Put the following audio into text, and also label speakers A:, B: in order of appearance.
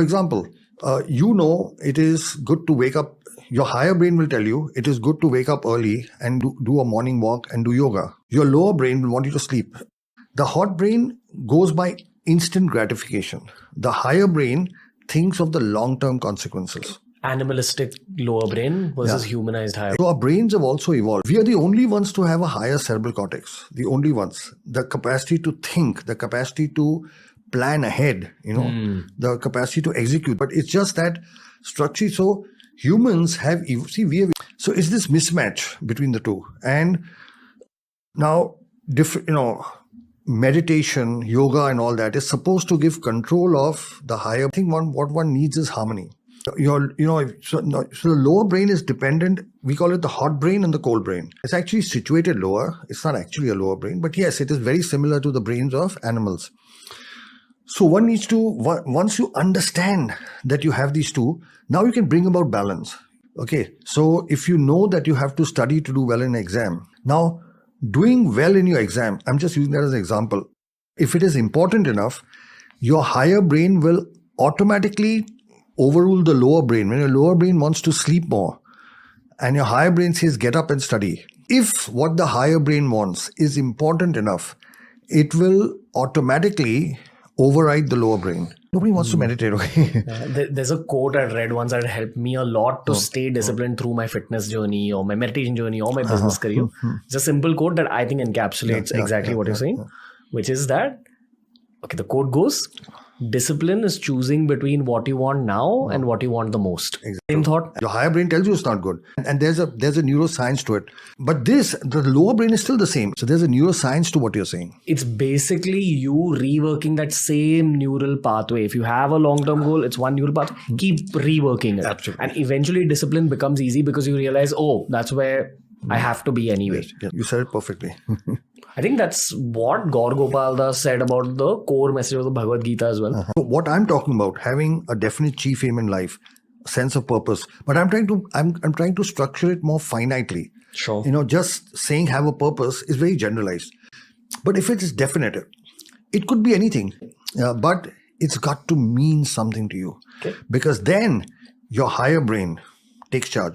A: For example, it is good to wake up. Your higher brain will tell you it is good to wake up early and do a morning walk and do yoga. Your lower brain will want you to sleep. The hot brain goes by instant gratification. The higher brain thinks of the long-term consequences.
B: Animalistic lower brain versus humanized higher.
A: So our brains have also evolved. We are the only ones to have a higher cerebral cortex. The only ones. The capacity to think, the capacity to plan ahead, the capacity to execute. But it's just that structure. So humans have, so it's this mismatch between the two. And now, meditation, yoga and all that is supposed to give control of the higher. I think what one needs is harmony. So the lower brain is dependent. We call it the hot brain and the cold brain. It's actually situated lower. It's not actually a lower brain, but yes, it is very similar to the brains of animals. So one needs to, once you understand that you have these two, now you can bring about balance. Okay. So if you know that you have to study to do well in an exam, now doing well in your exam, I'm just using that as an example. If it is important enough, your higher brain will automatically overrule the lower brain. When your lower brain wants to sleep more and your higher brain says get up and study, if what the higher brain wants is important enough, it will automatically override the lower brain. Nobody wants to meditate, okay?
B: There's a quote I read once that helped me a lot to stay disciplined through my fitness journey or my meditation journey or my business career. It's a simple quote that I think encapsulates exactly what you're saying, which is that, okay, the quote goes, discipline is choosing between what you want now and what you want the most. Exactly. Same thought.
A: Your higher brain tells you it's not good. And there's a neuroscience to it. But the lower brain is still the same. So there's a neuroscience to what you're saying.
B: It's basically you reworking that same neural pathway. If you have a long-term goal, it's one neural path. Keep reworking it.
A: Absolutely.
B: And eventually discipline becomes easy because you realize, that's where I have to be anyway.
A: Yeah, you said it perfectly.
B: I think that's what Gaur Gopal Das said about the core message of the Bhagavad Gita as well.
A: So what I'm talking about, having a definite chief aim in life, sense of purpose, but I'm trying to structure it more finitely.
B: Sure.
A: Just saying have a purpose is very generalized. But if it is definite, it could be anything, but it's got to mean something to you. Okay. Because then your higher brain takes charge.